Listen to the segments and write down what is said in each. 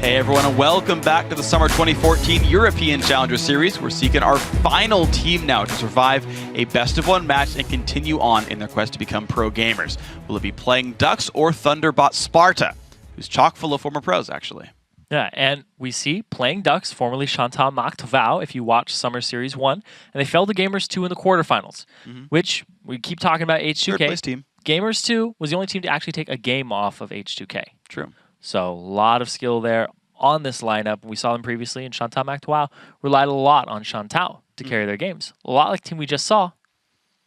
Hey everyone, and welcome back to the Summer 2014 European Challenger Series. We're seeking our final team now to survive a best-of-1 match and continue on in their quest to become pro gamers. Will it be Playing Ducks or Thunderbot Sparta, who's chock full of former pros, actually? Yeah, and we see Playing Ducks, formerly Chantal Macht-Vau, if you watch Summer Series 1, and they fell to Gamers 2 in the quarterfinals, which we keep talking about H2K. Third place team. Gamers 2 was the only team to actually take a game off of H2K. True. So a lot of skill there on this lineup. We saw them previously, and Chantal Macht-Vau relied a lot on Chantal to carry their games. A lot like the team we just saw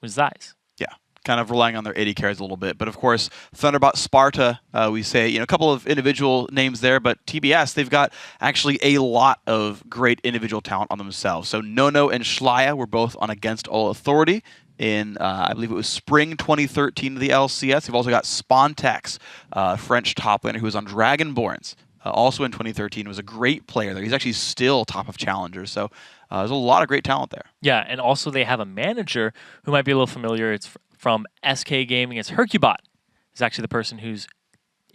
was Zeiss. Yeah, kind of relying on their AD carries a little bit. But of course, Thunderbot Sparta, we say, a couple of individual names there, but TBS, they've got actually a lot of great individual talent on themselves. So Nono and Schleia were both on Against All Authority in, I believe it was spring 2013 of the LCS. You've also got Spontex, French top laner who was on Dragonborns, also in 2013. Was a great player there. He's actually still top of Challengers, so there's a lot of great talent there. Yeah, and also they have a manager who might be a little familiar. It's from SK Gaming. It's Hercubot. He's actually the person who's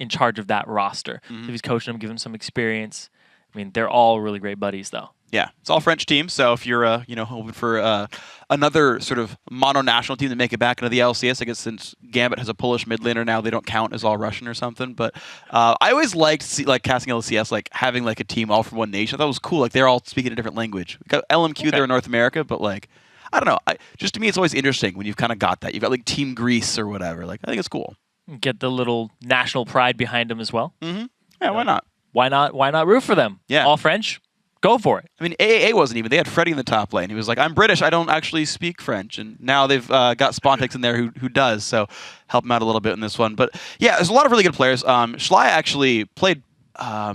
in charge of that roster. So he's coaching them, giving them some experience. I mean, they're all really great buddies, though. Yeah, it's all French teams. So if you're, hoping for another sort of mono-national team to make it back into the LCS, I guess since Gambit has a Polish mid laner now, they don't count as all Russian or something. But I always liked casting LCS, having a team all from one nation. I thought it was cool. They're all speaking a different language. We got LMQ there in North America, but I don't know. Just to me, it's always interesting when you've kind of got that. You've got Team Greece or whatever. I think it's cool. Get the little national pride behind them as well. Yeah, why not? Why not root for them? Yeah. All French? Go for it. I mean, AAA wasn't even. They had Freddie in the top lane. He was like, I'm British. I don't actually speak French. And now they've got Spontex in there who does. So help him out a little bit in this one. But yeah, there's a lot of really good players. Schleia actually played... I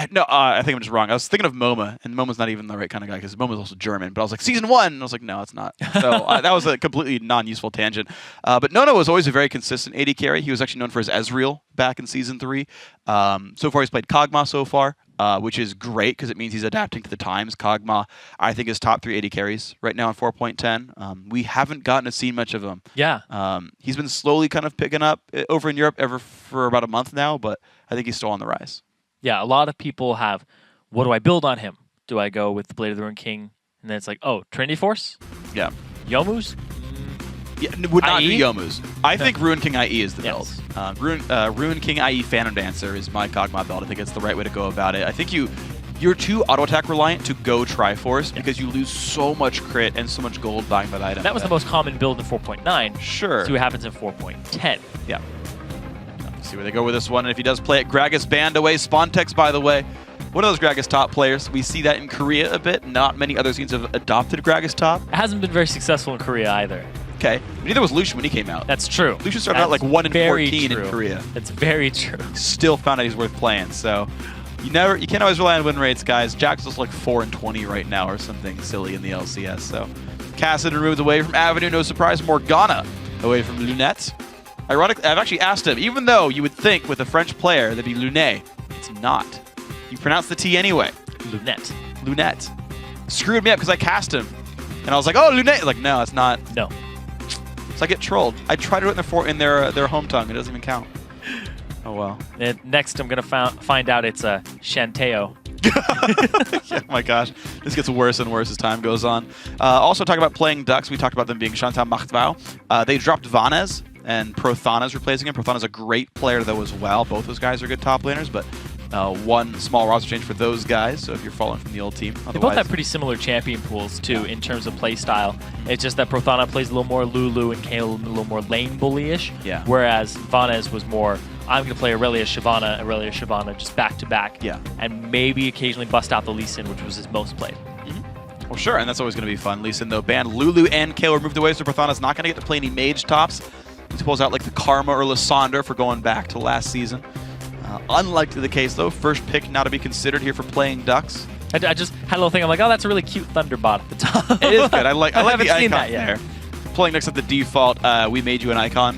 think I'm just wrong. I was thinking of MoMA, and MoMA's not even the right kind of guy because MoMA's also German. But I was like, Season 1! And I was like, no, it's not. So that was a completely non-useful tangent. But Nono was always a very consistent AD carry. He was actually known for his Ezreal back in Season 3. So far, he's played Kog'Maw so far, which is great because it means he's adapting to the times. Kog'Maw, I think, is top 3 AD carries right now in 4.10. We haven't gotten to see much of him. Yeah. He's been slowly kind of picking up over in Europe for about a month now, but I think he's still on the rise. Yeah, a lot of people have, what do I build on him? Do I go with the Blade of the Ruined King? And then it's like, oh, Trinity Force? Yeah. Youmuu's? Yeah, would not IE? do Youmu's. I think Ruined King IE is the Yes. build. Ruined King IE Phantom Dancer is my Kog'Maw build. I think it's the right way to go about it. I think you're too auto-attack reliant to go Triforce because you lose so much crit and so much gold buying that item. That was the most common build in 4.9. Sure. See what happens in 4.10. Yeah. See where they go with this one, and if he does play it, Gragas banned away. Spontex, by the way, one of those Gragas top players. We see that in Korea a bit. Not many other teams have adopted Gragas top. It hasn't been very successful in Korea either. Okay, neither was Lucian when he came out. That's true. Lucian started out 1 in 14 in Korea. That's very true. Still found out he's worth playing. So you can't always rely on win rates, guys. Jack's just 4 in 20 right now or something silly in the LCS. So Cassidy removed away from Avenue. No surprise. Morgana away from Lunette. Ironic, I've actually asked him, even though you would think with a French player that'd be Lunet, it's not. You pronounce the T anyway. Lunette. Lunette. Screwed me up because I cast him. And I was like, oh, Lunet. No, it's not. No. So I get trolled. I try to do it in their home tongue. It doesn't even count. Oh, well. And next, I'm going to find out it's Shanteo. Oh my gosh. This gets worse and worse as time goes on. Also, talking about Playing Ducks, we talked about them being Chantal Macht-Vau. They dropped Vanez, and Prothana's replacing him. Prothana's a great player, though, as well. Both those guys are good top laners, but one small roster change for those guys, so if you're following from the old team. They both have pretty similar champion pools, too, in terms of play style. It's just that Prothana plays a little more Lulu and Kale a little more lane bully-ish, whereas Vanez was more, I'm going to play Aurelia Shyvana just back-to-back, and maybe occasionally bust out the Lee Sin, which was his most played. Well, sure, and that's always going to be fun. Lee Sin, though, banned. Lulu and Kale were moved away, so Prothana's not going to get to play any mage tops. He pulls out the Karma or Lysandre for going back to last season. Unlikely the case, though. First pick now to be considered here for Playing Ducks. I just had a little thing. I'm like, oh, that's a really cute Thunderbot at the top. It is good. I like the icon that yet. there. Playing Ducks at the default. We made you an icon.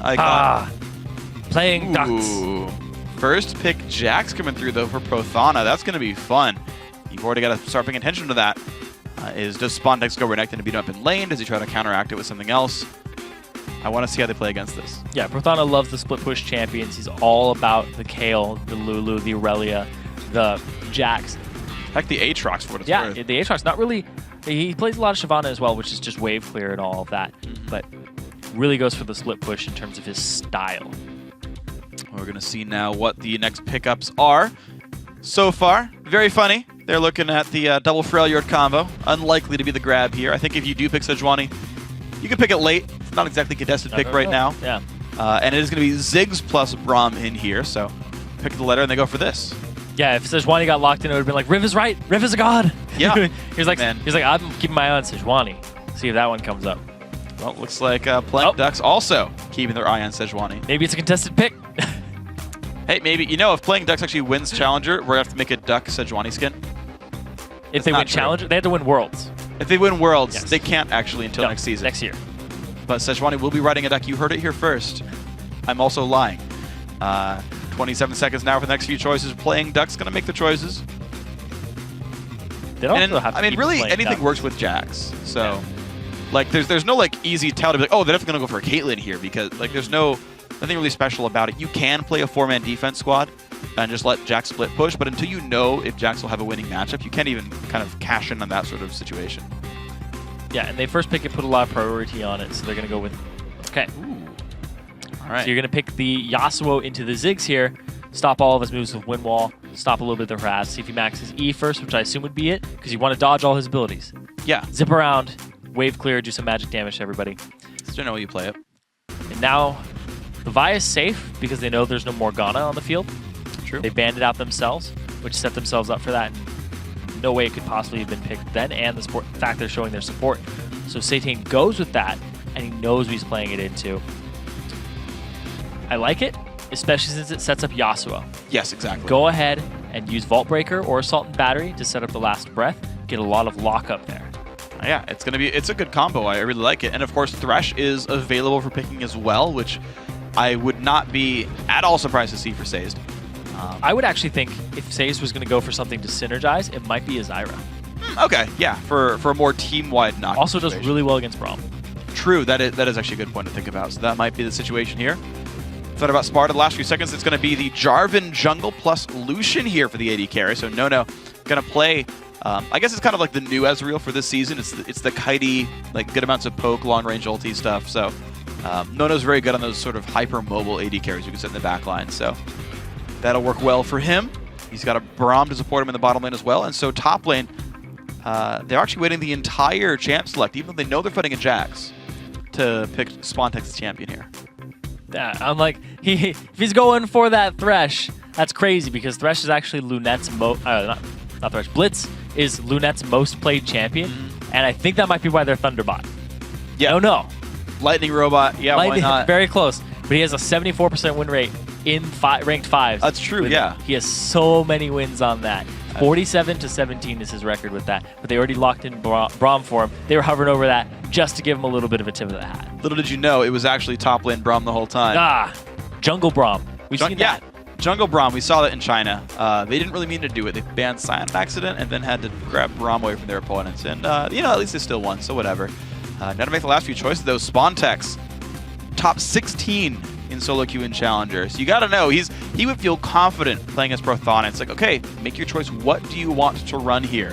Playing Ducks. First pick Jax coming through, though, for Prothana. That's going to be fun. You've already got to start paying attention to that. Does Spontex go Renekton to beat him up in lane? Does he try to counteract it with something else? I want to see how they play against this. Yeah, Prothana loves the split push champions. He's all about the Kale, the Lulu, the Aurelia. the Jax. Heck, the Aatrox for what it's worth. Yeah, the Aatrox, not really. He plays a lot of Shyvana as well, which is just wave clear and all of that. But really goes for the split push in terms of his style. We're going to see now what the next pickups are. So far, very funny. They're looking at the double Freljord combo. Unlikely to be the grab here. I think if you do pick Sejuani, you can pick it late. It's not exactly a contested pick right now. Yeah. And it is going to be Ziggs plus Braum in here. So pick the letter and they go for this. Yeah, if Sejuani got locked in, it would have been like, Riv is right. Riv is a god. Yeah. he's like, I'm keeping my eye on Sejuani. See if that one comes up. Well, looks like Plank Ducks also keeping their eye on Sejuani. Maybe it's a contested pick. Hey, maybe, if Playing Ducks actually wins Challenger, we're going to have to make a Duck Sejuani skin. If they win Challenger, they have to win Worlds. If they win Worlds, they can't actually until next season. Next year. But Sejuani will be riding a Duck. You heard it here first. I'm also lying. 27 seconds now for the next few choices. Playing Duck's going to make the choices. They don't have to really, anything Duck. works with Jax. So, like, there's no, like, easy tell to be like, oh, they're definitely going to go for a Caitlyn here because, like, there's nothing really special about it. You can play a 4-man defense squad and just let Jax split push, but until you know if Jax will have a winning matchup, you can't even kind of cash in on that sort of situation. Yeah, and they first pick it, put a lot of priority on it, so they're going to go with... Okay. Ooh. All right. So you're going to pick the Yasuo into the Ziggs here, stop all of his moves with Wind Wall, stop a little bit of the harass, see if he maxes E first, which I assume would be it, because you want to dodge all his abilities. Yeah. Zip around, wave clear, do some magic damage to everybody. That's generally how you play it. And now the Vi is safe because they know there's no Morgana on the field. True. They banned it out themselves, which set themselves up for that. And no way it could possibly have been picked then, and the fact they're showing their support. So Satan goes with that, and he knows what he's playing it into. I like it, especially since it sets up Yasuo. Yes, exactly. Go ahead and use Vault Breaker or Assault and Battery to set up the last breath. Get a lot of lockup there. Yeah, it's a good combo. I really like it. And of course, Thresh is available for picking as well, which I would not be at all surprised to see for Sazed. I would actually think if Sazed was going to go for something to synergize, it might be Azira. Okay, yeah, for a more team-wide knock. Also does really well against Braum. True, that is actually a good point to think about. So that might be the situation here. Thought about Sparta the last few seconds. It's going to be the Jarvan jungle plus Lucian here for the AD carry. So Nono going to play. I guess it's kind of like the new Ezreal for this season. It's the kitey, like good amounts of poke, long range ulti stuff. So Nono's very good on those sort of hyper mobile AD carries you can set in the back line. So that'll work well for him. He's got a Braum to support him in the bottom lane as well. And so top lane, they're actually waiting the entire champ select, even though they know they're fighting a Jax, to pick Spontex's champion here. Yeah, I'm like, if he's going for that Thresh, that's crazy because Thresh is actually Lunette's not Thresh. Blitz is Lunette's most played champion, and I think that might be why they're Thunderbot. Yeah. Oh no. Lightning Robot, yeah, Lightning, why not? Very close, but he has a 74% win rate in ranked 5s. That's true, yeah. He has so many wins on that. 47-17 is his record with that, but they already locked in Braum for him. They were hovering over that just to give him a little bit of a tip of the hat. Little did you know, it was actually top lane Braum the whole time. Jungle Braum. We've seen that. Jungle Braum, we saw that in China. They didn't really mean to do it. They banned Sion on accident and then had to grab Braum away from their opponents. And, at least they still won, so whatever. Now to make the last few choices, though, Spontex, top 16 in solo queue and challenger. So you got to know, he would feel confident playing as Prothana. It's like, okay, make your choice. What do you want to run here?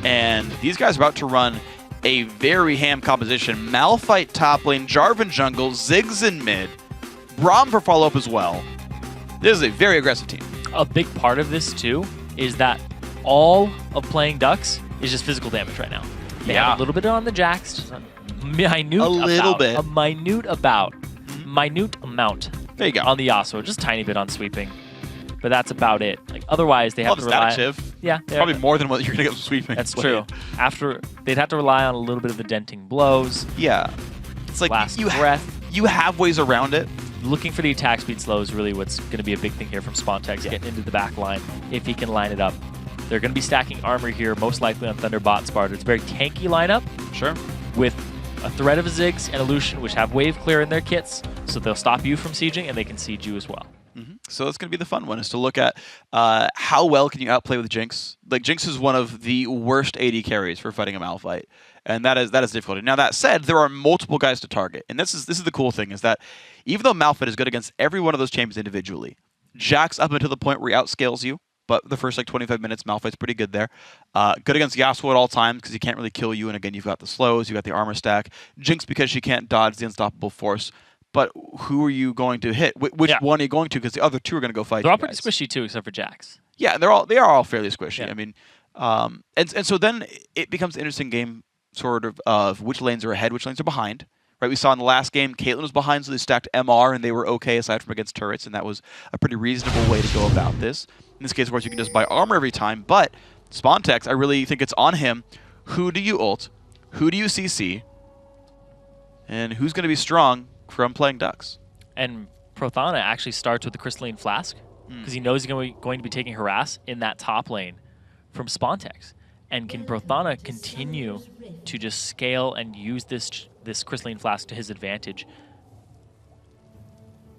And these guys are about to run a very ham composition. Malphite top lane, Jarvan jungle, Ziggs in mid, Braum for follow-up as well. This is a very aggressive team. A big part of this, too, is that all of playing Ducks is just physical damage right now. They have a little bit on the Jax, just a minute amount there you go. On the Yasuo, just a tiny bit on sweeping. But that's about it. Like otherwise, they have to rely. Yeah, probably more than what you're gonna get with sweeping. That's true. After they'd have to rely on a little bit of the denting blows. Yeah, it's like last you breath. You have ways around it. Looking for the attack speed slow is really what's going to be a big thing here from Spontex, getting into the back line if he can line it up. They're going to be stacking armor here, most likely on Thunderbot Sparta. It's a very tanky lineup. Sure. With a threat of a Ziggs and a Lucian, which have wave clear in their kits, so they'll stop you from sieging, and they can siege you as well. So that's going to be the fun one, is to look at how well can you outplay with Jinx. Like, Jinx is one of the worst AD carries for fighting a Malphite, and that is difficult. Now, that said, there are multiple guys to target, and this is the cool thing, is that even though Malphite is good against every one of those champions individually, Jax up until the point where he outscales you, but the first like 25 minutes, Malphite's pretty good there. Good against Yasuo at all times because he can't really kill you, and again, you've got the slows, you've got the armor stack. Jinx because she can't dodge the unstoppable force. But who are you going to hit? Which one are you going to? Because the other two are going to go fight. They're all pretty squishy too, except for Jax. Yeah, they are all fairly squishy. Yeah. I mean, and so then it becomes an interesting game, sort of which lanes are ahead, which lanes are behind. Right, we saw in the last game, Caitlyn was behind, so they stacked MR, and they were okay aside from against turrets, and that was a pretty reasonable way to go about this. In this case, of course, you can just buy armor every time, but Spontex, I really think it's on him. Who do you ult? Who do you CC? And who's going to be strong from playing Dux? And Prothana actually starts with the Crystalline Flask, because he knows he's going to be taking harass in that top lane from Spontex. And can Prothana continue to just scale and use this Crystalline Flask to his advantage?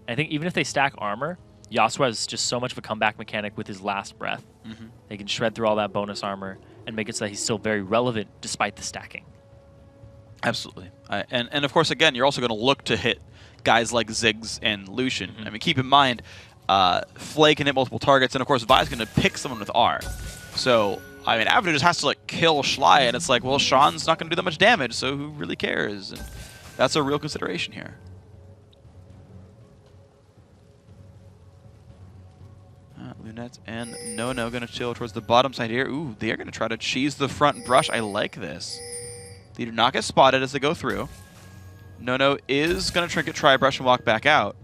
I think even if they stack armor, Yasuo has just so much of a comeback mechanic with his last breath. They can shred through all that bonus armor and make it so that he's still very relevant despite the stacking. Absolutely. And of course, again, you're also going to look to hit guys like Ziggs and Lucian. I mean, keep in mind, Flay can hit multiple targets, and of course, Vi's going to pick someone with R. So, I mean, Avenue just has to like kill Schley, and it's like, well, Sean's not going to do that much damage, so who really cares? And that's a real consideration here. Lunette and No going to chill towards the bottom side here. Ooh, they are going to try to cheese the front brush. I like this. They do not get spotted as they go through. No is going to trinket tri-brush and walk back out.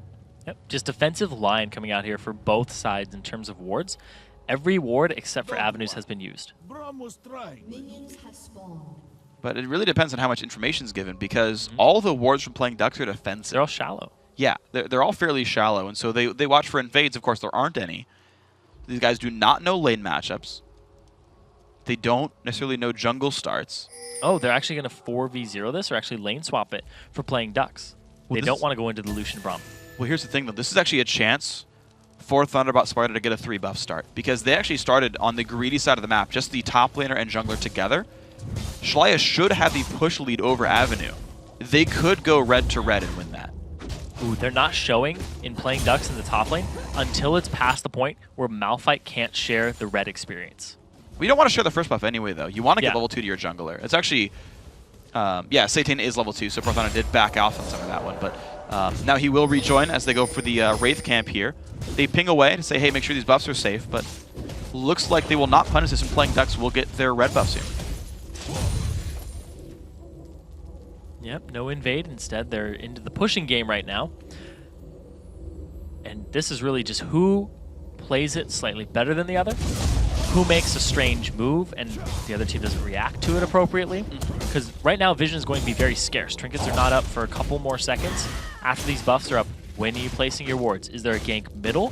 Yep, just defensive line coming out here for both sides in terms of wards. Every ward except for Avenues has been used. But it really depends on how much information is given, because all the wards from playing Dux are defensive. They're all shallow. Yeah, they're all fairly shallow, and so they watch for invades. Of course, there aren't any. These guys do not know lane matchups. They don't necessarily know jungle starts. Oh, they're actually going to 4v0 this, or actually lane swap it for playing Dux. Well, they don't want to go into the Lucian Braum. Well, here's the thing, though. This is actually a chance for Thunderbot Sparta to get a 3-buff start, because they actually started on the greedy side of the map, just the top laner and jungler together. Shlaya should have the push lead over Avenue. They could go red to red and win that. Ooh, they're not showing in playing Dux in the top lane until it's past the point where Malphite can't share the red experience. We don't want to share the first buff anyway, though. You want to get level 2 to your jungler. It's actually, yeah, Satan is level 2, so Prothana did back off on some of that one, but now he will rejoin as they go for the Wraith camp here. They ping away to say, hey, make sure these buffs are safe, but looks like they will not punish this, and playing Dux will get their red buff soon. Yep, no invade. Instead, they're into the pushing game right now. And this is really just who plays it slightly better than the other, who makes a strange move, and the other team doesn't react to it appropriately. Because right now, vision is going to be very scarce. Trinkets are not up for a couple more seconds. After these buffs are up, when are you placing your wards? Is there a gank middle?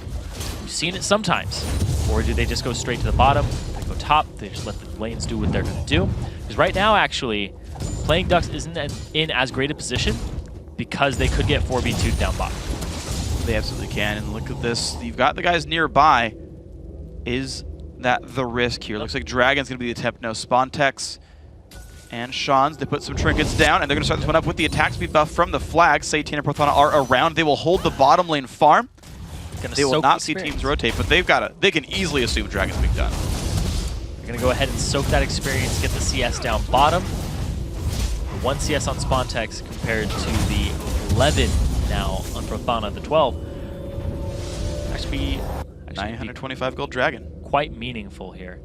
We've seen it sometimes. Or do they just go straight to the bottom? They go top. They just let the lanes do what they're going to do. Because right now, actually, playing Dux isn't in as great a position because they could get 4v2'd down bottom. They absolutely can. And look at this. You've got the guys nearby. Is that the risk here? Looks like Dragon's going to be the attempt. No, Spontex and Sean's. They put some trinkets down, and they're going to start this one up with the attack speed buff from the flag. Satan and Prothana are around. They will hold the bottom lane farm. They will not see teams rotate, but they can easily assume Dragon's being done. They're going to go ahead and soak that experience, get the CS down bottom. 1 CS on Spontex compared to the 11 now on Prothana, the 12. Actually 925 gold Dragon. Quite meaningful here.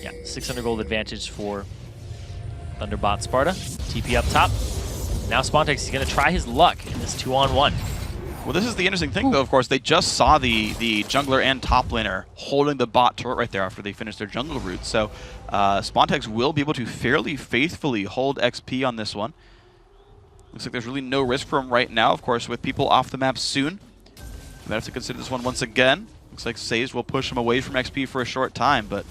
Yeah, 600 gold advantage for Thunderbot Sparta. TP up top. Now Spontex is going to try his luck in this 2-on-1. Well, this is the interesting thing, though, of course. They just saw the jungler and top laner holding the bot turret right there after they finished their jungle route. So Spontex will be able to fairly faithfully hold XP on this one. Looks like there's really no risk for him right now, of course, with people off the map soon. You might have to consider this one once again. Looks like Sage will push him away from XP for a short time, but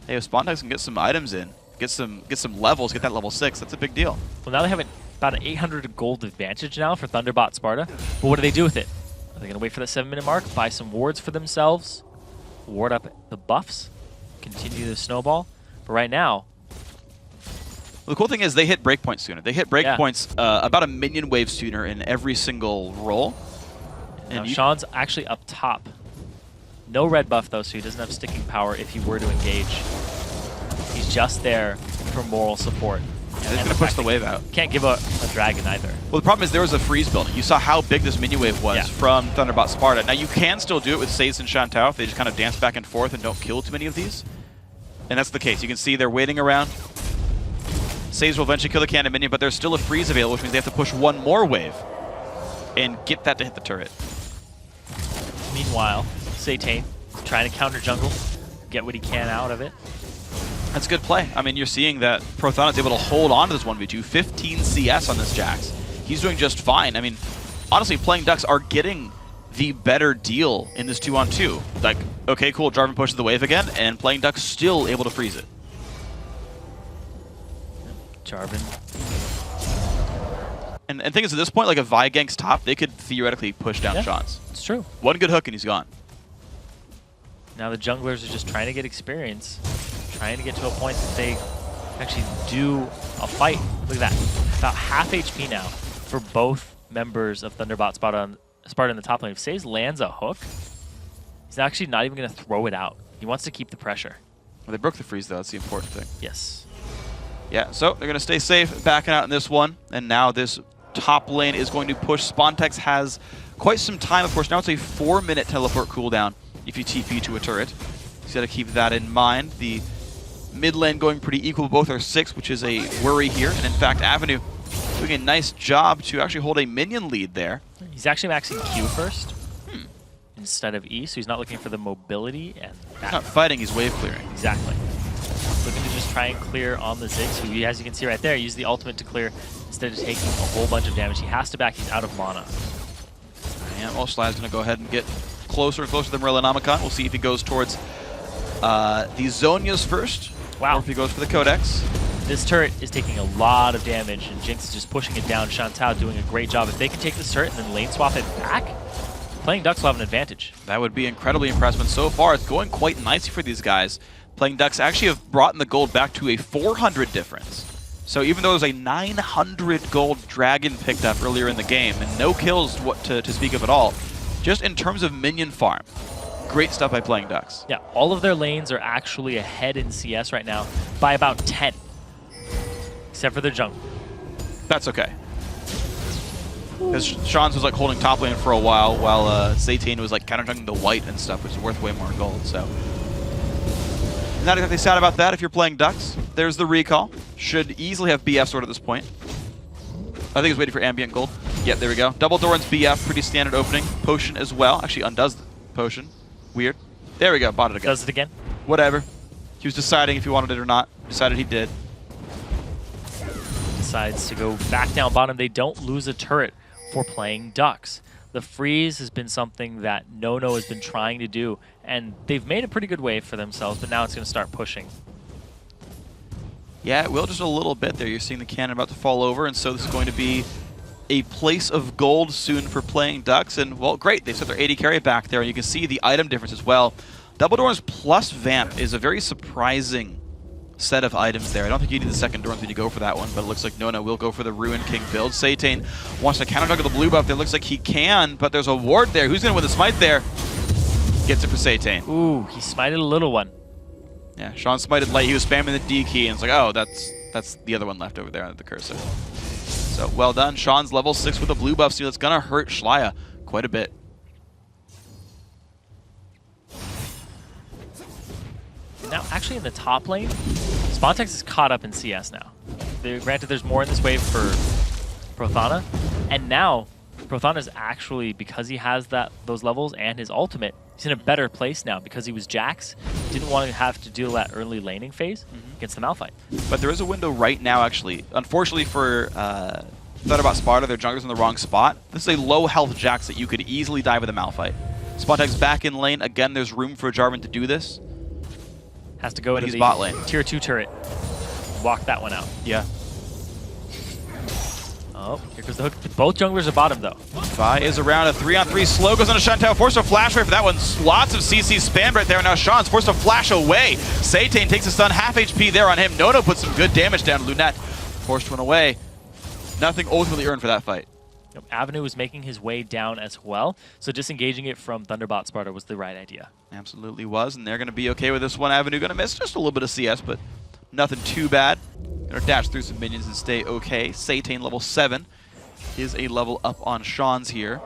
hey, if Spontex can get some items in, get some levels, get that level 6, that's a big deal. Well, now they have about an 800 gold advantage now for Thunderbot Sparta. But what do they do with it? Are they going to wait for the 7-minute mark, buy some wards for themselves, ward up the buffs, continue the snowball? But right now... Well, the cool thing is they hit breakpoints sooner. They hit breakpoints about a minion wave sooner in every single roll. And Sean's actually up top No red buff, though, so he doesn't have sticking power if he were to engage. He's just there for moral support. Yeah, he's going to push the wave out. Can't give a dragon either. Well, the problem is there was a freeze building. You saw how big this minion wave was from Thunderbot Sparta. Now, you can still do it with Saze and Shantou if they just kind of dance back and forth and don't kill too many of these. And that's the case. You can see they're waiting around. Saze will eventually kill the cannon minion, but there's still a freeze available, which means they have to push one more wave and get that to hit the turret. Meanwhile, Satan trying to counter jungle, get what he can out of it. That's a good play. I mean, you're seeing that Prothana is able to hold on to this 1v2. 15 CS on this Jax. He's doing just fine. I mean, honestly, Playing Ducks are getting the better deal in this 2-on-2. Like, okay, cool, Jarvan pushes the wave again, and Playing Ducks still able to freeze it. Jarvan. And the thing is, at this point, like if Vi ganks top, they could theoretically push down Sean's. It's true. One good hook and he's gone. Now the junglers are just trying to get experience, trying to get to a point that they actually do a fight. Look at that. About half HP now for both members of Thunderbot Sparta in the top lane. If Saze lands a hook, he's actually not even going to throw it out. He wants to keep the pressure. Well, they broke the freeze, though. That's the important thing. Yes. Yeah, so they're going to stay safe, backing out in this one. And now this top lane is going to push. Spontex has quite some time, of course. Now it's a 4-minute teleport cooldown if you TP to a turret. So you got to keep that in mind. The mid lane going pretty equal. Both are 6, which is a worry here. And in fact, Avenue doing a nice job to actually hold a minion lead there. He's actually maxing Q first instead of E, so he's not looking for the mobility. And he's not fighting, he's wave clearing. Exactly. Looking to just try and clear on the Ziggs, who, as you can see right there, used the ultimate to clear instead of taking a whole bunch of damage. He has to back, he's out of mana. And well, Sly's going to go ahead and get closer and closer to the Morellonomicon. We'll see if he goes towards the Zonias first, or if he goes for the Codex. This turret is taking a lot of damage, and Jinx is just pushing it down. Shantou doing a great job. If they can take this turret and then lane swap it back, Playing Ducks will have an advantage. That would be incredibly impressive, and so far it's going quite nicely for these guys. Playing Ducks actually have brought in the gold back to a 400 difference. So even though there was a 900 gold dragon picked up earlier in the game, and no kills to speak of at all, just in terms of minion farm, great stuff by Playing Ducks. Yeah, all of their lanes are actually ahead in CS right now by about 10. Except for their jungle. That's okay. Because Sean's was like holding top lane for a while Satan was like counter-junking the white and stuff, which is worth way more gold, so. Not exactly sad about that if you're Playing Ducks. There's the recall. Should easily have BF sword at this point. I think he's waiting for ambient gold. Yep, there we go. Double Doran's BF, pretty standard opening. Potion as well. Actually undoes the potion. Weird. There we go, bought it again. Does it again? Whatever. He was deciding if he wanted it or not. Decided he did. Decides to go back down bottom. They don't lose a turret for Playing Ducks. The freeze has been something that No has been trying to do, and they've made a pretty good wave for themselves, but now it's going to start pushing. Yeah, it will just a little bit there. You're seeing the cannon about to fall over, and so this is going to be a place of gold soon for Playing Ducks. And, well, great. They've set their 80 carry back there, and you can see the item difference as well. Double Dorans plus Vamp is a very surprising set of items there. I don't think you need the second Dorans when you go for that one, but it looks like Nona will go for the Ruin King build. Satan wants to counter juggle the blue buff. It looks like he can, but there's a ward there. Who's going to win the smite there? Gets it for Satan. Ooh, he smited a little one. Yeah, Sean smited late. He was spamming the D key, and it's like, oh, that's the other one left over there under the cursor. So, well done. Sean's level 6 with a blue buff, so that's going to hurt Shlaya quite a bit. Now, actually in the top lane, Spontex is caught up in CS now. Granted, there's more in this wave for Prothana, and now Prothana is actually, because he has those levels and his ultimate, he's in a better place now because he was Jax. Didn't want to have to deal that early laning phase against the Malphite. But there is a window right now, actually. Unfortunately for Thunderbot Sparta, their jungler's in the wrong spot. This is a low health Jax that you could easily die with a Malphite. Spontex back in lane. Again, there's room for Jarvan to do this. Has to go into the bot lane. tier 2 turret. Walk that one out. Yeah. Oh, here goes the hook. Both junglers are bottom, though. Vi is around a 3-on-3. Slow goes on to Shantou. Forced a flash away for that one. Lots of CC spammed right there. Now Sean's forced to flash away. Satan takes a stun. Half HP there on him. Nono puts some good damage down. Lunette forced one away. Nothing ultimately earned for that fight. Avenue was making his way down as well, so disengaging it from Thunderbot Sparta was the right idea. Absolutely was, and they're going to be okay with this one. Avenue going to miss just a little bit of CS, but nothing too bad. Going to dash through some minions and stay okay. Satane level 7 is a level up on Sean's here.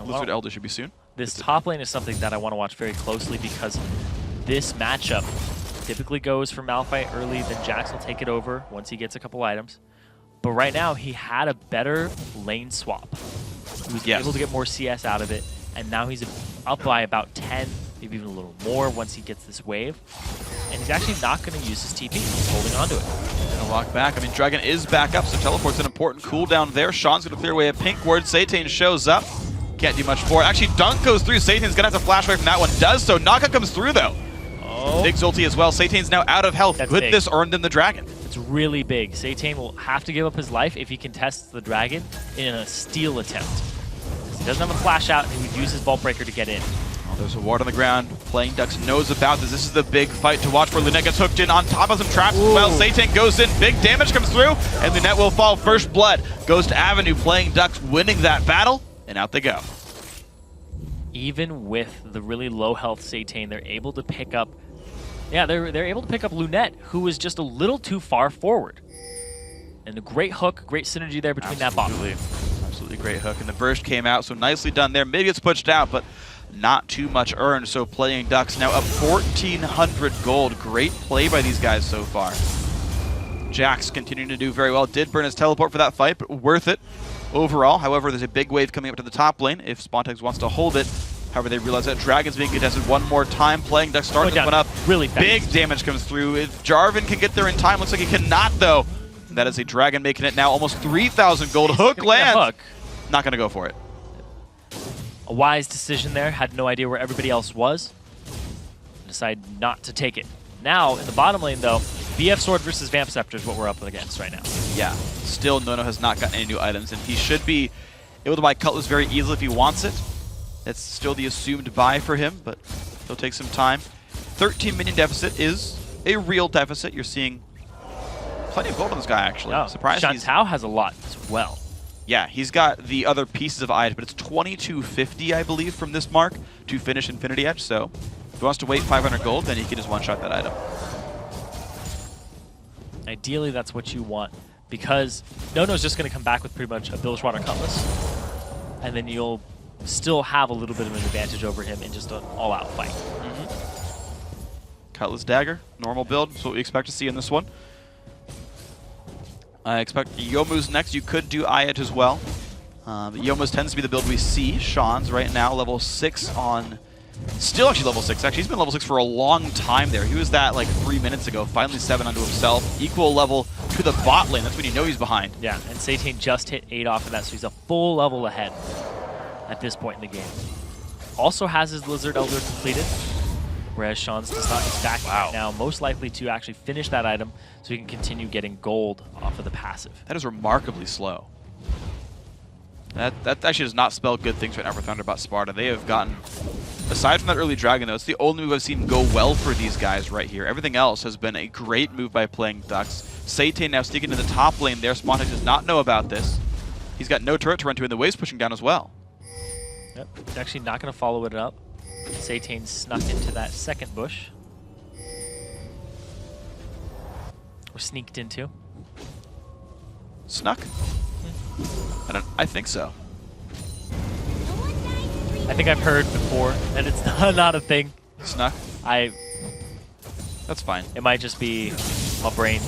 Lizard Elder should be soon. This top lane is something that I want to watch very closely because this matchup typically goes for Malphite early, then Jax will take it over once he gets a couple items. But right now, he had a better lane swap. He was able to get more CS out of it, and now he's up by about 10, maybe even a little more once he gets this wave. And he's actually not going to use his TP. He's holding on to it. Gonna walk back. I mean, Dragon is back up, so Teleport's an important cooldown there. Sean's going to clear away a pink ward. Satane shows up. Can't do much for it. Actually, Dunk goes through. Satane's going to have to flash away from that one. Does so. Naka comes through, though. Oh. Big ulti as well. Satane's now out of health. Could this earn them the Dragon? It's really big. Satane will have to give up his life if he contests the Dragon in a steal attempt. He doesn't have a flash out, and he would use his Vault Breaker to get in. Oh, there's a ward on the ground. Playing Ducks knows about this. This is the big fight to watch for. Lunette gets hooked in on top of some traps as well. Satane goes in. Big damage comes through, and Lunette will fall. First blood goes to Avenue. Playing Ducks winning that battle, and out they go. Even with the really low health Satane, they're able to pick up. Yeah, they're able to pick up Lunette, who was just a little too far forward. And a great hook, great synergy there between that bot. Absolutely great hook. And the burst came out, so nicely done there. Maybe it's pushed out, but not too much earned. So Playing Ducks now up 1,400 gold. Great play by these guys so far. Jax continuing to do very well. Did burn his teleport for that fight, but worth it overall. However, there's a big wave coming up to the top lane if Spontex wants to hold it. However, they realize that Dragon's being contested one more time. Playing Ducks starting this one up. Really fast. Big damage comes through. If Jarvan can get there in time, looks like he cannot, though. And that is a Dragon making it now almost 3,000 gold. Hook lands. Not going to go for it. A wise decision there. Had no idea where everybody else was. Decided not to take it. Now, in the bottom lane, though, BF Sword versus Vamp Scepter is what we're up against right now. Yeah. Still, Nono has not gotten any new items, and he should be able to buy Cutlass very easily if he wants it. That's still the assumed buy for him, but it'll take some time. 13 minion deficit is a real deficit. You're seeing plenty of gold on this guy, actually. Yeah. Surprised Shantao has a lot as well. Yeah, he's got the other pieces of items, but it's 2250, I believe, from this mark to finish Infinity Edge. So if he wants to wait 500 gold, then he can just one-shot that item. Ideally, that's what you want, because Nono's just going to come back with pretty much a Bilgewater Cutlass, and then you'll still have a little bit of an advantage over him in just an all-out fight. Cutlass Dagger, normal build. That's what we expect to see in this one. I expect Youmuu's next. You could do Ayat as well. Youmuu's tends to be the build we see. Sean's right now level 6 on... Still actually level 6. Actually, he's been level 6 for a long time there. He was that like 3 minutes ago. Finally 7 onto himself. Equal level to the bot lane. That's when you know he's behind. Yeah, and Satane just hit 8 off of that, so he's a full level ahead at this point in the game. Also has his Lizard Elder completed, whereas Sean's does not. He's back right now, most likely to actually finish that item so he can continue getting gold off of the passive. That is remarkably slow. That actually does not spell good things right now for Thunderbot Sparta. They have gotten, aside from that early Dragon though, it's the only move I've seen go well for these guys right here. Everything else has been a great move by Playing Ducks. Satane now sneaking to the top lane there. Spontex does not know about this. He's got no turret to run to, and the wave's pushing down as well. Yep, he's actually not going to follow it up. Satane snuck into that second bush. Or sneaked into. Snuck? I think so. I think I've heard before that it's not a thing. Snuck? That's fine. It might just be my brain.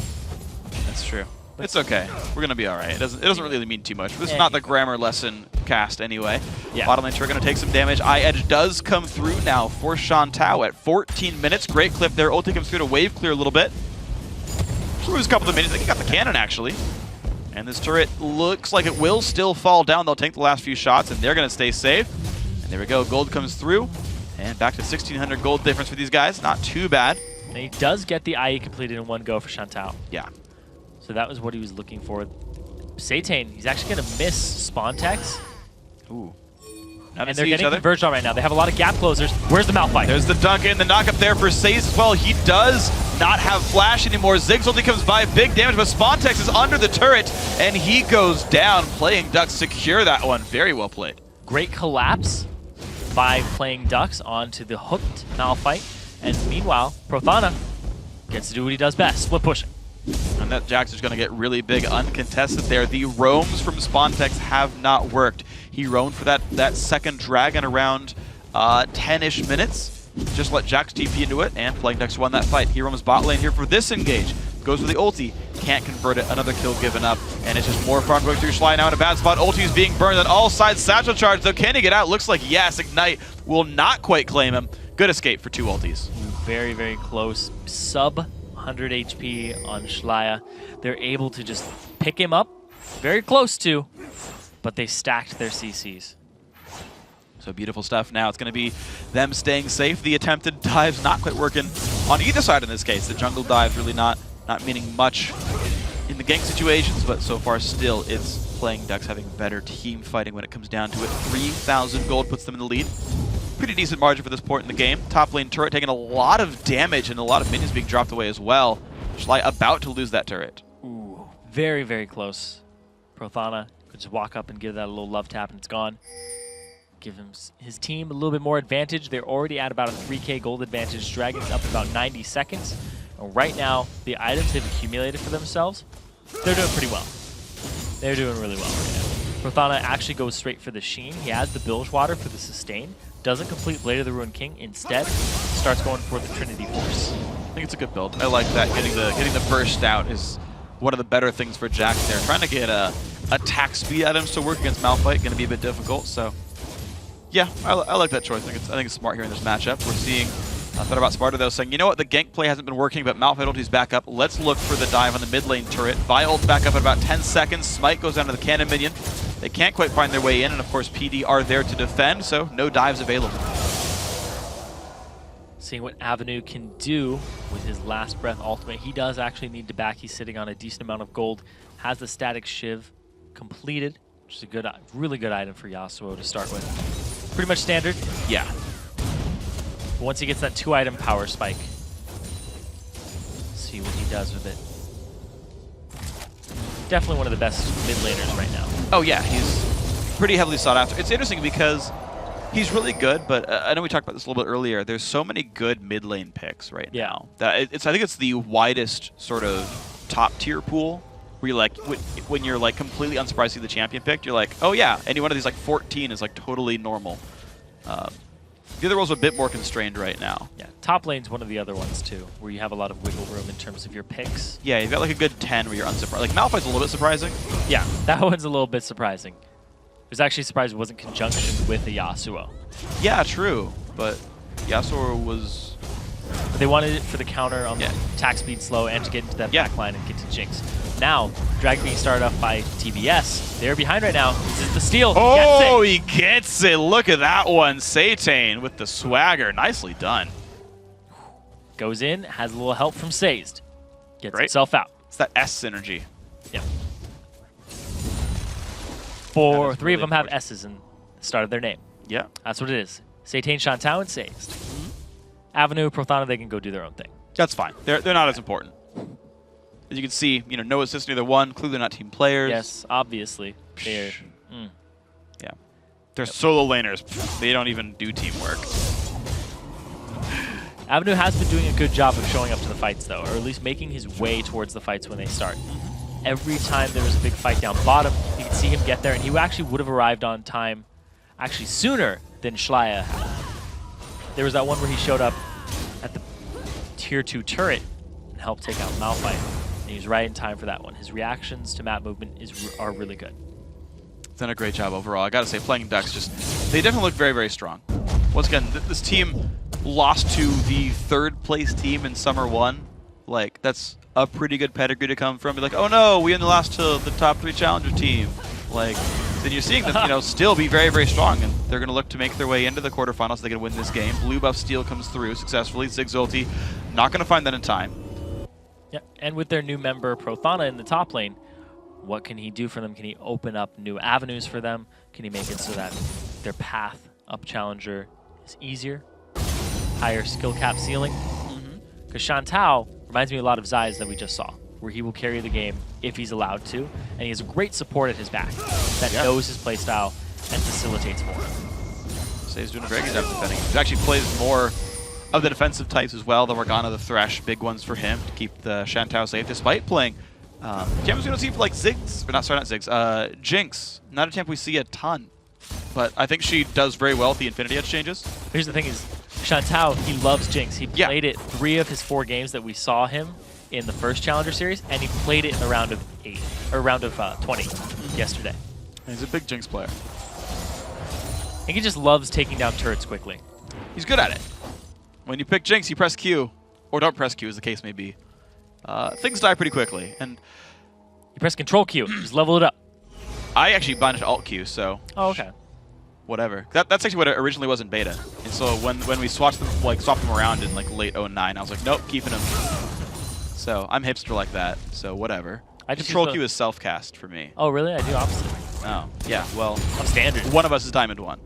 That's true. It's okay. We're gonna be all right. It doesn't really mean too much. This is not the grammar lesson cast anyway. Yeah. Bottom lane, we're gonna take some damage. Edge does come through now for Shantao at 14 minutes. Great clip there. Ulti comes through to wave clear a little bit. Lose a couple of minutes. I think he got the cannon actually. And this turret looks like it will still fall down. They'll take the last few shots and they're gonna stay safe. And there we go. Gold comes through. And back to 1,600 gold difference for these guys. Not too bad. And he does get the IE completed in one go for Shantao. Yeah. So that was what he was looking for. Satane, he's actually going to miss Spontex. Ooh. And they're getting converged on right now. They have a lot of gap closers. Where's the Malphite? There's the dunk in, the knock up there for Saze as well. He does not have flash anymore. Ziggs ulti comes by, big damage, but Spontex is under the turret, and he goes down. Playing Ducks secure that one. Very well played. Great collapse by Playing Ducks onto the hooked Malphite. And meanwhile, Prothana gets to do what he does best, split pushing. And that Jax is going to get really big uncontested there. The roams from Spontex have not worked. He roamed for that second dragon around 10-ish minutes. Just let Jax TP into it, and Playing Ducks won that fight. He roams bot lane here for this engage. Goes for the ulti, can't convert it, another kill given up, and it's just more farm going through Schley now in a bad spot. Ulti is being burned on all sides. Satchel charge, though. Can he get out? Looks like yes. Ignite will not quite claim him. Good escape for 2 ultis. Very, very close. Sub 100 HP on Schley. They're able to just pick him up. Very close to, but they stacked their CCs. So beautiful stuff. Now it's going to be them staying safe. The attempted dive's not quite working on either side in this case. The jungle dive's really not meaning much in the gank situations, but so far still it's Playing Ducks having better team fighting when it comes down to it. 3,000 gold puts them in the lead. Pretty decent margin for this point in the game. Top lane turret taking a lot of damage and a lot of minions being dropped away as well. Schley about to lose that turret. Ooh, very, very close. Prothana could just walk up and give that a little love tap and it's gone. Give his team a little bit more advantage. They're already at about a 3k gold advantage. Dragon's up about 90 seconds. And right now, the items they've accumulated for themselves, they're doing pretty well. They're doing really well right now. Prothana actually goes straight for the Sheen. He has the Bilge Water for the sustain. Doesn't complete Blade of the Ruined King. Instead, starts going for the Trinity Force. I think it's a good build. I like that. Getting the burst out is one of the better things for Jax there. Trying to get attack speed items to work against Malphite going to be a bit difficult. So yeah, I like that choice. I think it's smart here in this matchup. We're seeing thought about Sparta though, saying, you know what, the gank play hasn't been working, but Malphite ulti's back up. Let's look for the dive on the mid lane turret. Vi ult's back up at about 10 seconds. Smite goes down to the cannon minion. They can't quite find their way in, and of course PD are there to defend, so no dives available. Seeing what Avenue can do with his Last Breath ultimate. He does actually need to back. He's sitting on a decent amount of gold. Has the static shiv completed, which is a really good item for Yasuo to start with. Pretty much standard. Yeah. But once he gets that 2-item power spike, see what he does with it. Definitely one of the best mid laners right now. Oh yeah, he's pretty heavily sought after. It's interesting because he's really good, but I know we talked about this a little bit earlier. There's so many good mid lane picks right now. That I think it's the widest sort of top tier pool where you're like, when you're like completely unsurprised to see the champion picked, you're like, oh yeah, any one of these like 14 is like totally normal. The other roles are a bit more constrained right now. Yeah, top lane's one of the other ones too, where you have a lot of wiggle room in terms of your picks. Yeah, you've got like a good 10 where you're unsurprised. Like Malphite's a little bit surprising. Yeah, that one's a little bit surprising. I was actually surprised it wasn't conjunction with a Yasuo. Yeah, true, but Yasuo was... But they wanted it for the counter on the attack speed slow and to get into that back line and get to Jinx. Now, Dragon being started off by TBS. They're behind right now. This is the steal. Oh, he gets it. Look at that one. Satan with the swagger. Nicely done. Goes in, has a little help from Sazed. Gets himself out. It's that S synergy. Yep. Three of them have S's in the start of their name. Yeah. That's what it is. Satan, Shantou, and Sazed. Avenue, Prothana, they can go do their own thing. That's fine. They're not as important. As you can see, no assist in either one. Clearly not team players. Yes, obviously. They're, yeah. They're solo laners. They don't even do teamwork. Avenue has been doing a good job of showing up to the fights, though, or at least making his way towards the fights when they start. Every time there was a big fight down bottom, you could see him get there, and he actually would have arrived on time, actually sooner than Schley had. There was that one where he showed up at the tier 2 turret and helped take out Malphite. And he was right in time for that one. His reactions to map movement are really good. Done a great job overall. I gotta say, Playing Ducks they definitely look very, very strong. Once again, this team lost to the 3rd place team in Summer 1. Like, that's a pretty good pedigree to come from. Be like, oh no, we only lost to the top 3 challenger team. Like, then you're seeing them, still be very, very strong, and they're going to look to make their way into the quarterfinals. So they can win this game. Blue buff steal comes through successfully. Ziggs ulti, not going to find that in time. Yeah, and with their new member Prothana in the top lane, what can he do for them? Can he open up new avenues for them? Can he make it so that their path up challenger is easier? Higher skill cap ceiling? Because Shantou, Reminds me a lot of Zai's that we just saw, where he will carry the game if he's allowed to, and he has a great support at his back that knows his playstyle and facilitates for him. So he's doing a very good job defending. He actually plays more of the defensive types as well. The Morgana, the Thresh, big ones for him to keep the Shantou safe, despite playing champs we don't see for like Ziggs, or not Ziggs, Jinx. Not a champ we see a ton, but I think she does very well with the Infinity Edge changes. Here's the thing is, Shantou, he loves Jinx. He played it 3 of his 4 games that we saw him in the first Challenger Series, and he played it in the round of 8, or round of 20 yesterday. And he's a big Jinx player. I think he just loves taking down turrets quickly. He's good at it. When you pick Jinx, you press Q, or don't press Q, as the case may be. Things die pretty quickly, and you press Control Q, just level it up. I actually bind to Alt Q, so. Oh, okay. Whatever. That's actually what it originally was in beta. And so when we swapped them around in like late 09, I was like, nope, keeping them. So I'm hipster like that. So whatever. Control Q is self-cast for me. Oh, really? I do opposite. Oh, yeah. Well, I'm standard. One of us is Diamond 1.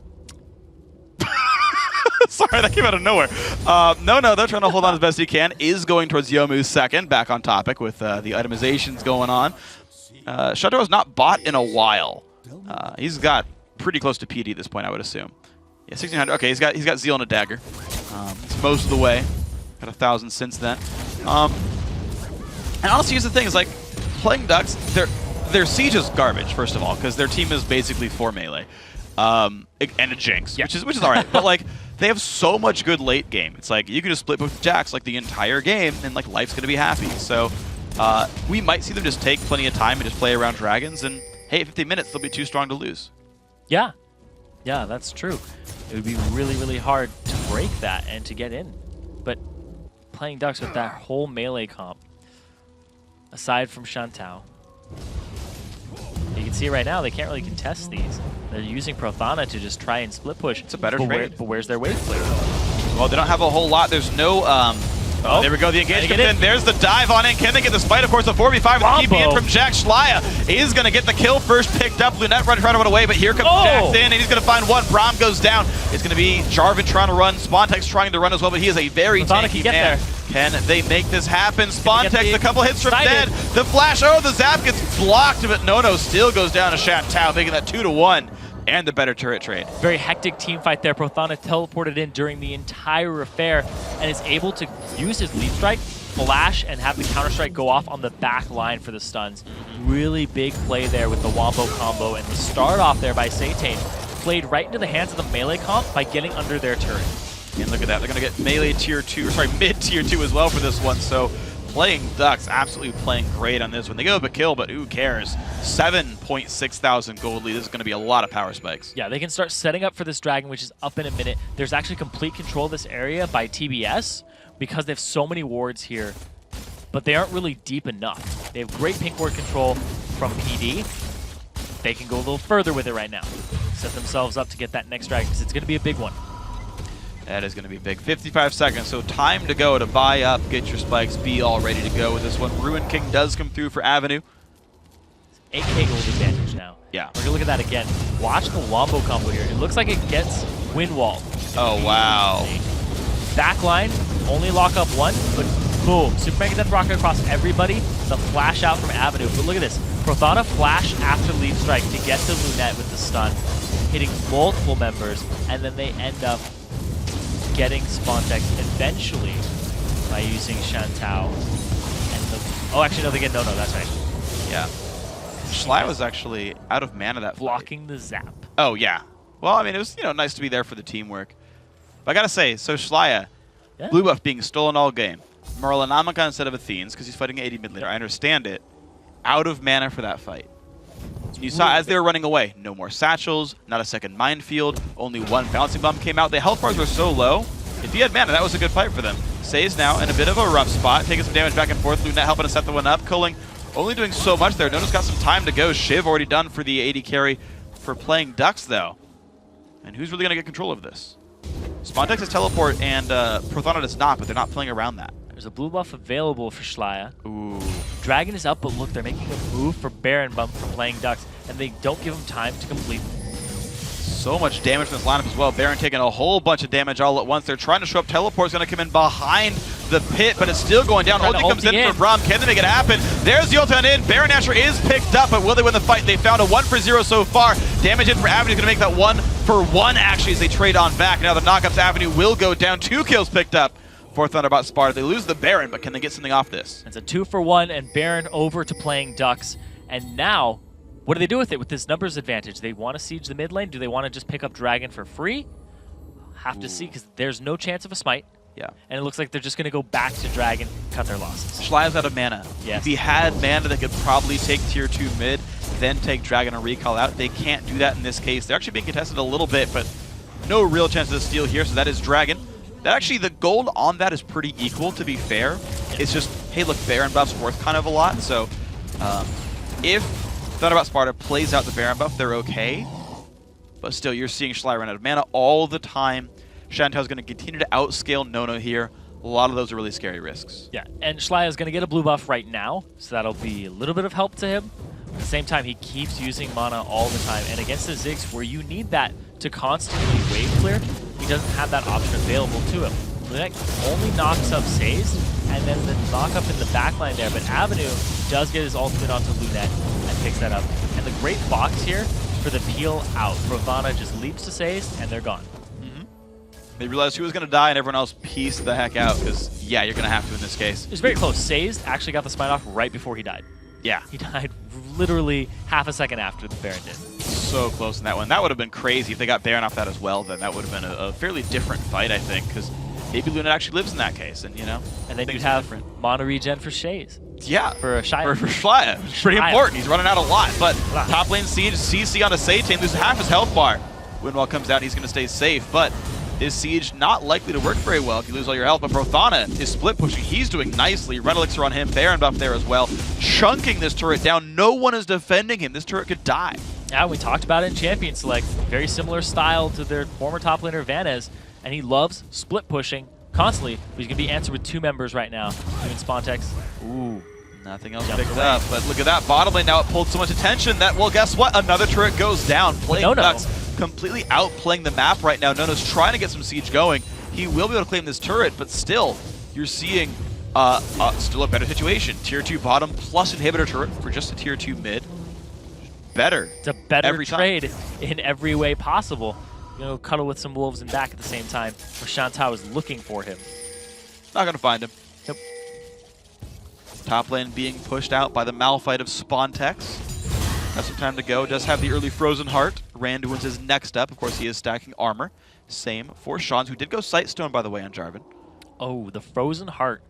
Sorry, that came out of nowhere. No, they're trying to hold on as best he can. Is going towards Youmu's second. Back on topic with the itemizations going on. Shantou has not bought in a while. He's got pretty close to PD at this point, I would assume. Yeah, 1600. Okay, he's got Zeal and a dagger. It's most of the way. Got 1,000 since then. And honestly, here's the thing: is like playing Ducks. Their siege is garbage. First of all, because their team is basically 4 melee, and a Jinx, which is all right. But like they have so much good late game. It's like you can just split with Jax like the entire game, and like life's gonna be happy. So we might see them just take plenty of time and just play around dragons. And hey, 15 minutes, they'll be too strong to lose. Yeah, that's true. It would be really, really hard to break that and to get in. But playing Ducks with that whole melee comp, aside from Shantou, you can see right now they can't really contest these. They're using Prothana to just try and split push. It's a better trade. But where's their wave clear? Well, they don't have a whole lot. There's no... Oh, there we go. The engagement in. There's the dive on in. Can they get the spite? Of course, the 4v5 with the TP in from Jax. Schlaya is going to get the kill first picked up. Lunette trying to run away, but here comes Jax in, and he's going to find one. Braum goes down. It's going to be Jarvan trying to run. Spontex trying to run as well, but he is a very tanky man. Can they make this happen? Spontex, a couple hits from dead. The flash, the zap gets blocked, but No still goes down to Shantou, making that 2-1. And the better turret trade. Very hectic team fight there. Prothana teleported in during the entire affair and is able to use his leap strike, flash, and have the counter strike go off on the back line for the stuns. Really big play there with the Wombo combo, and the start off there by Satan played right into the hands of the melee comp by getting under their turret. And look at that, they're gonna get melee tier 2, or sorry, mid tier 2 as well for this one. So playing Ducks, absolutely playing great on this one. They go up a kill, but who cares? 7.6 thousand gold lead. This is going to be a lot of power spikes. Yeah, they can start setting up for this dragon, which is up in a minute. There's actually complete control of this area by TBS because they have so many wards here, but they aren't really deep enough. They have great pink ward control from PD. They can go a little further with it right now. Set themselves up to get that next dragon because it's going to be a big one. That is going to be big. 55 seconds, so time to go to buy up, get your spikes, be all ready to go with this one. Ruin King does come through for Avenue. 8k gold advantage now. Yeah. We're going to look at that again. Watch the Wombo combo here. It looks like it gets wind wall. Oh, wow. Backline, only lock up one, but boom. Super Mega Death Rocket across everybody. The flash out from Avenue. But look at this. Prothana flash after leap strike to get to Lunette with the stun, hitting multiple members, and then they end up getting Spontex eventually by using Shantou. And actually, no, they get No, that's right. Yeah. Schlaya was actually out of mana that blocking the zap. Oh, yeah. Well, I mean, it was, nice to be there for the teamwork. But I gotta say, so Schlaya, blue buff being stolen all game. Merlinamica instead of Athenes, because he's fighting 80 mid laner. I understand it. Out of mana for that fight. You saw as they were running away, no more satchels, not a second minefield, only one bouncing bomb came out. The health bars were so low. If he had mana, that was a good fight for them. Say's now in a bit of a rough spot, taking some damage back and forth. Lunette helping to set the one up. Culling only doing so much there. Nona's got some time to go. Shiv already done for the AD carry for playing Ducks, though. And who's really going to get control of this? Spontex is teleport, and Prothana does not, but they're not playing around that. There's a blue buff available for Schlaya. Ooh. Dragon is up, but look, they're making a move for Baron Bump for playing Ducks, and they don't give him time to complete. So much damage from this lineup as well. Baron taking a whole bunch of damage all at once. They're trying to show up. Teleport's going to come in behind the pit, but it's still going down. Ulti comes in for Braum. Can they make it happen? There's the ult on in. Baron Nashor is picked up, but will they win the fight? They found a 1-for-0 so far. Damage in for Avenue is going to make that 1-for-1 actually as they trade on back. Now the knockups Avenue will go down. 2 kills picked up for Thunderbot Sparta. They lose the Baron, but can they get something off this? It's a 2-for-1 and Baron over to playing Ducks. And now, what do they do with it with this numbers advantage? They want to siege the mid lane? Do they want to just pick up Dragon for free? Have to see, because there's no chance of a smite. Yeah. And it looks like they're just going to go back to Dragon, cut their losses. Schley's out of mana. Yes. If he had mana that could probably take tier 2 mid, then take Dragon and recall out, they can't do that in this case. They're actually being contested a little bit, but no real chance of a steal here, so that is Dragon. That actually, the gold on that is pretty equal, to be fair. It's just, hey, look, Baron buff's worth kind of a lot, so if Thunderbot Sparta plays out the Baron buff, they're okay. But still, you're seeing Schley run out of mana all the time. Shantao's going to continue to outscale Nono here. A lot of those are really scary risks. Yeah, and Schley is going to get a blue buff right now, so that'll be a little bit of help to him. At the same time, he keeps using mana all the time, and against the Ziggs, where you need that to constantly wave clear, he doesn't have that option available to him. Lunette only knocks up Sazed, and then the knock-up in the backline there, but Avenue does get his ultimate onto Lunette and picks that up. And the great box here for the peel out. Provana just leaps to Sazed, and they're gone. They realized who was going to die, and everyone else pieced the heck out, because, yeah, you're going to have to in this case. It was very close. Sazed actually got the smite off right before he died. Yeah. He died literally half a second after the Baron did. So close in that one. That would have been crazy if they got Baron off that as well. Then that would have been a fairly different fight, I think, because maybe Lunette actually lives in that case, and you know. And then you'd have mono regen for Shaze. Yeah, for Shia. For Shia. Pretty important. He's running out a lot, but top lane Siege, CC on a Satan, loses half his health bar. Windwall comes out, he's going to stay safe, but is Siege not likely to work very well if you lose all your health? But Prothana is split pushing. He's doing nicely. Red Elixir on him. Baron buff there as well. Chunking this turret down. No one is defending him. This turret could die. Yeah, we talked about it in Champion Select. Very similar style to their former top laner Vanez. And he loves split pushing constantly. But he's going to be answered with 2 members right now. Doing Spontex. Ooh. Nothing else picked up. But look at that. Bottom lane now, it pulled so much attention that, well, guess what? Another turret goes down. Playing Ducks completely outplaying the map right now. Nono's trying to get some siege going. He will be able to claim this turret, but still, you're seeing still a better situation. Tier 2 bottom plus inhibitor turret for just a tier 2 mid. Better. It's a better trade in every way possible. You know, cuddle with some wolves and back at the same time, where Shantou is looking for him. Not going to find him. Yep. Top lane being pushed out by the Malphite of Spontex. Has some time to go. Does have the early Frozen Heart. Randu wins his next up. Of course, he is stacking armor. Same for Sean, who did go Sightstone, by the way, on Jarvan. Oh, the Frozen Heart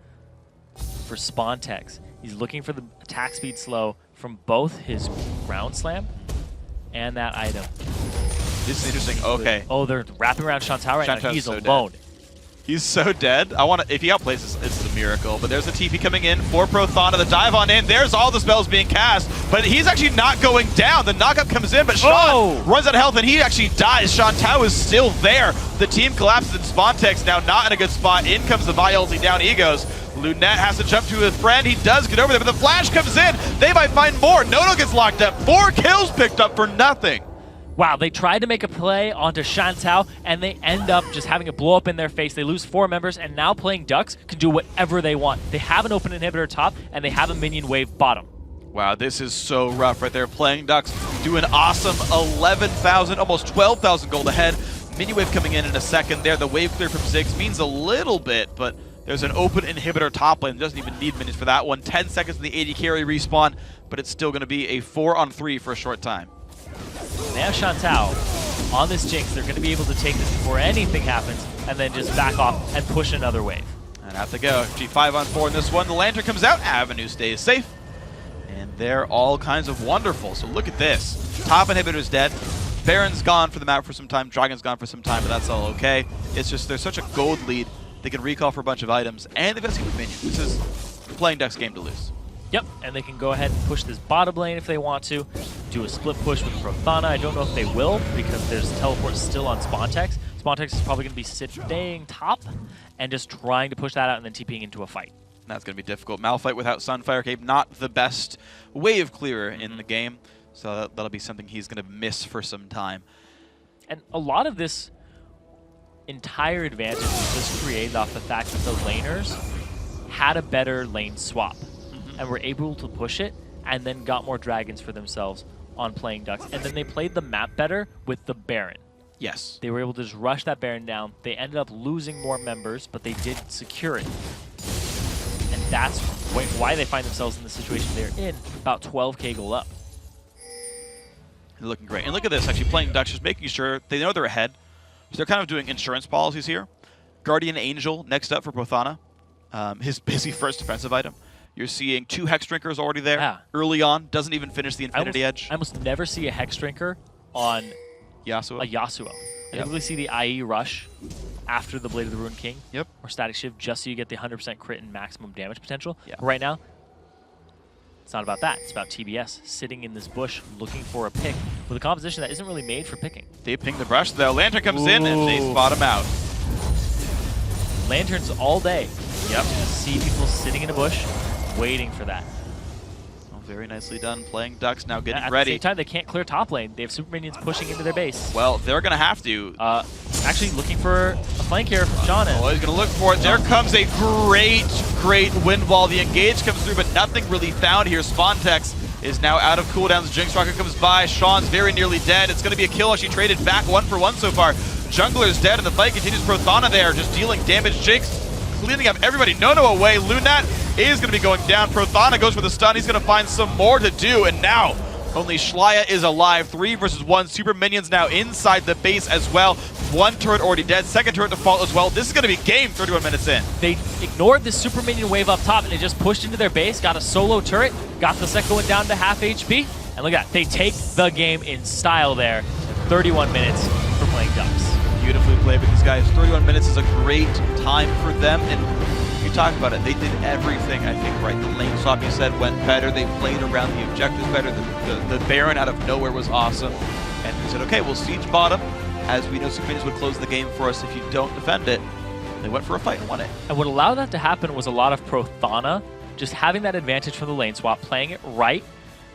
for Spontex. He's looking for the attack speed slow from both his Ground Slam and that item. This is interesting. Okay. Oh, they're wrapping around Shantou right now. He's so alone. Dead. He's so dead. If he outplays this, it's a miracle. But there's a TP coming in for Prothana. The dive on in. There's all the spells being cast. But he's actually not going down. The knockup comes in, but Sean runs out of health, and he actually dies. Shantou is still there. The team collapses, and Spontex now not in a good spot. In comes the Vi ulti, down he goes. Lunette has to jump to his friend. He does get over there, but the flash comes in. They might find more. Nono gets locked up. 4 kills picked up for nothing. Wow, they tried to make a play onto Shantou, and they end up just having a blow up in their face. They lose 4 members, and now playing Ducks can do whatever they want. They have an open inhibitor top, and they have a minion wave bottom. Wow, this is so rough right there. Playing Ducks do an awesome 11,000, almost 12,000 gold ahead. Minion wave coming in a second there. The wave clear from Ziggs means a little bit, but there's an open inhibitor top lane. Doesn't even need minions for that one. 10 seconds in the 80 carry respawn, but it's still going to be a 4-on-3 for a short time. They have Shantou on this Jinx. They're going to be able to take this before anything happens and then just back off and push another wave. And have to go. G5-on-4 in this one. The Lantern comes out. Avenue stays safe. And they're all kinds of wonderful. So look at this. Top inhibitor's dead. Baron's gone for the map for some time. Dragon's gone for some time, but that's all okay. It's just there's such a gold lead. They can recall for a bunch of items. And they've got super minions. This is playing Ducks game to lose. Yep, and they can go ahead and push this bottom lane if they want to. Do a split push with Prothana. I don't know if they will because there's teleport still on Spontex. Spontex is probably going to be staying top and just trying to push that out and then TPing into a fight. That's going to be difficult. Malphite without Sunfire Cape, not the best wave clearer in the game. So that'll be something he's going to miss for some time. And a lot of this entire advantage is just created off the fact that the laners had a better lane swap and were able to push it and then got more dragons for themselves on playing Ducks. And then they played the map better with the Baron. Yes. They were able to just rush that Baron down. They ended up losing more members, but they did secure it. And that's why they find themselves in the situation they're in, about 12k goal up. They're looking great. And look at this, actually playing Ducks, just making sure they know they're ahead. So they're kind of doing insurance policies here. Guardian Angel next up for Prothana. His busy first defensive item. You're seeing 2 Hex Drinkers already there early on. Doesn't even finish the Infinity Edge. I almost never see a Hex Drinker on Yasuo. A Yasuo. I typically see the IE rush after the Blade of the Ruined King or Static Shiv just so you get the 100% crit and maximum damage potential. But right now, it's not about that. It's about TBS sitting in this bush looking for a pick with a composition that isn't really made for picking. They ping the brush, though. Lantern comes in and they spot him out. Lanterns all day. Yep. See people sitting in a bush waiting for that. Oh, very nicely done. Playing Ducks now getting ready. ready. At the same time, they can't clear top lane. They have super minions pushing into their base. Well, they're going to have to. Actually looking for a flank here from Shauna. Oh, he's going to look for it. There comes a great wind wall. The engage comes through, but nothing really found here. Spontex is now out of cooldowns. Jinx Rocket comes by. Sean's very nearly dead. It's going to be a kill. She traded back 1-for-1 so far. Jungler's dead, and the fight continues. Prothana there, just dealing damage. Jinx cleaning up everybody. No away. Lunat is going to be going down. Prothana goes for the stun. He's going to find some more to do, and now only Shlaya is alive. 3 versus 1. Super minions now inside the base as well. 1 turret already dead. 2nd turret to fall as well. This is going to be game 31 minutes in. They ignored the super minion wave up top and they just pushed into their base, got a solo turret, got the set going down to half HP. And look at that. They take the game in style there. 31 minutes for playing Ducks. Beautifully played with these guys. 31 minutes is a great time for them. And you talk about it, they did everything, I think, right. The lane swap, you said, went better. They played around the objectives better. The Baron out of nowhere was awesome. And we said, okay, we'll siege bottom. As we know, Super Minions would close the game for us if you don't defend it. They went for a fight and won it. And what allowed that to happen was a lot of Prothana just having that advantage from the lane swap, playing it right,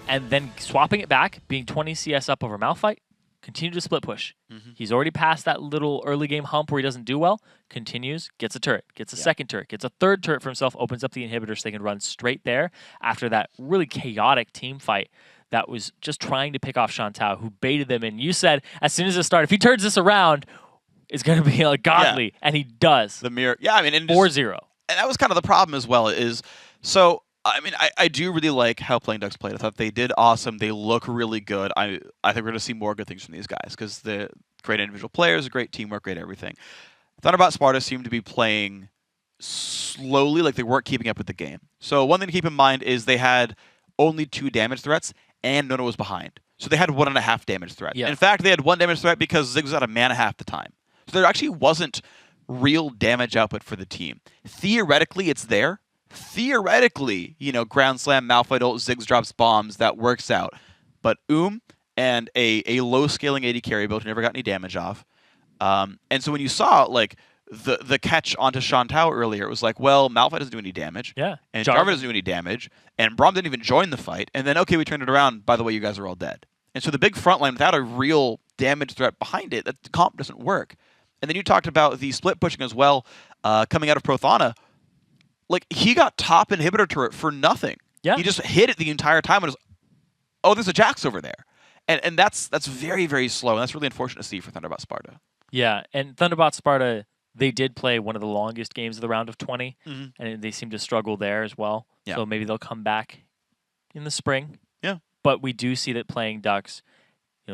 and then swapping it back, being 20 CS up over Malphite, continue to split push. He's already passed that little early game hump where he doesn't do well, continues, gets a turret, gets a 2nd turret, gets a 3rd turret for himself, opens up the inhibitor so they can run straight there after that really chaotic team fight that was just trying to pick off Shantao, who baited them. And you said, as soon as it started, if he turns this around, it's going to be godly. And he does. The mirror. Yeah, I mean, 4-0. And that was kind of the problem as well is, so, I mean, I do really like how Playing Ducks played. I thought they did awesome. They look really good. I think we're going to see more good things from these guys because they're great individual players, great teamwork, great everything. Thunderbot Sparta seemed to be playing slowly, like they weren't keeping up with the game. So one thing to keep in mind is they had only 2 damage threats, and Nono was behind. So they had 1.5 damage threat. Yeah. In fact, they had 1 damage threat because Ziggs was out of mana half the time. So there actually wasn't real damage output for the team. Theoretically, it's there. Theoretically, Ground Slam, Malphite ult, Ziggs drops bombs, that works out. But and a low-scaling AD carry build who never got any damage off. And so when you saw, the catch onto Shantao earlier, it was like, well, Malphite doesn't do any damage. Yeah. And Jarvan doesn't do any damage. And Braum didn't even join the fight. And then, okay, we turned it around. By the way, you guys are all dead. And so the big front line, without a real damage threat behind it, that comp doesn't work. And then you talked about the split pushing as well, coming out of Prothana. He got top inhibitor turret for nothing. Yeah. He just hit it the entire time and was, oh, there's a Jax over there. And that's very, very slow. And that's really unfortunate to see for Thunderbot Sparta. Yeah, and Thunderbot Sparta, they did play one of the longest games of the round of 20, and they seem to struggle there as well. Yeah. So maybe they'll come back in the spring. Yeah. But we do see that playing Ducks,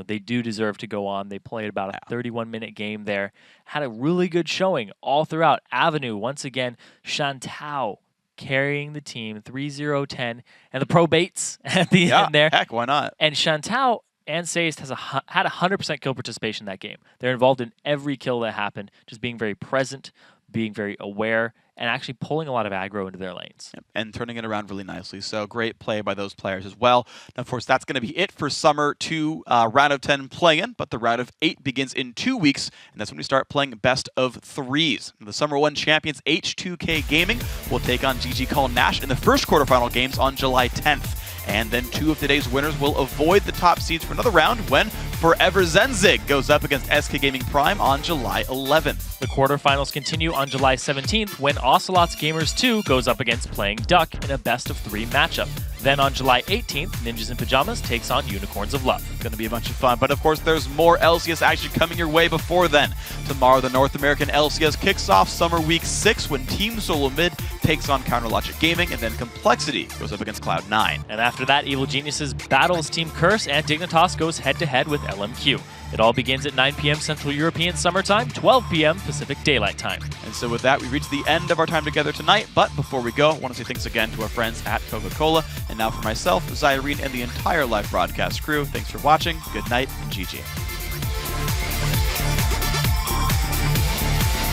they do deserve to go on. They played about a 31-minute game there. Had a really good showing all throughout. Avenue, once again, Shantao carrying the team, 3-0-10, and the probates at the end there. Heck, why not? And Shantao and Seist had 100% kill participation in that game. They're involved in every kill that happened, just being very present, being very aware, and actually pulling a lot of aggro into their lanes. Yep. And turning it around really nicely. So great play by those players as well. And of course, that's going to be it for Summer 2 Round of 10 play-in, but the Round of 8 begins in 2 weeks, and that's when we start playing best of 3s. The Summer 1 champions H2K Gaming will take on GG Call Nash in the first quarterfinal games on July 10th. And then 2 of today's winners will avoid the top seeds for another round when Forever Zenzig goes up against SK Gaming Prime on July 11th. The quarterfinals continue on July 17th when Ocelots Gamers 2 goes up against Playing Duck in a best-of-3 matchup. Then on July 18th, Ninjas in Pajamas takes on Unicorns of Love. Going to be a bunch of fun, but of course there's more LCS action coming your way before then. Tomorrow, the North American LCS kicks off Summer Week 6 when Team Solo Mid takes on Counter Logic Gaming, and then Complexity goes up against Cloud9. And after that, Evil Geniuses battles Team Curse, and Dignitas goes head-to-head with LMQ. It all begins at 9 p.m. Central European Summer Time, 12 p.m. Pacific Daylight Time. And so with that, we reach the end of our time together tonight. But before we go, I want to say thanks again to our friends at Coca-Cola. And now for myself, Zyrene, and the entire live broadcast crew, thanks for watching, good night, and GG.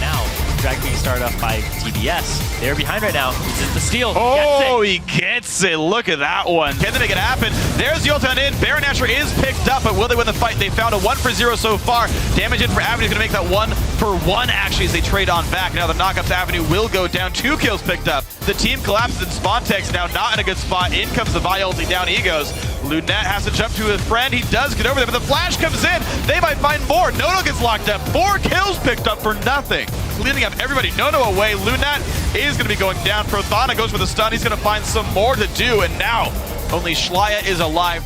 Now, Dragon being started off by TBS. They're behind right now. This is the steal. He gets it. Look at that one. Can they make it happen? There's the ult on in. Baron Nashor is picked up, but will they win the fight? They found a 1-for-0 so far. Damage in for Avenue is going to make that 1-for-1 actually as they trade on back. Now the knockups Avenue will go down. 2 kills picked up. The team collapses in Spontex now not in a good spot. In comes the Vi ulti, down he goes. Lunette has to jump to his friend. He does get over there, but the flash comes in. They might find more. Nono gets locked up. 4 kills picked up for nothing. Cleaning up everybody. Nono away. Lunette is going to be going down. Prothana goes for the stun. He's going to find some more to do, and now only Schleia is alive.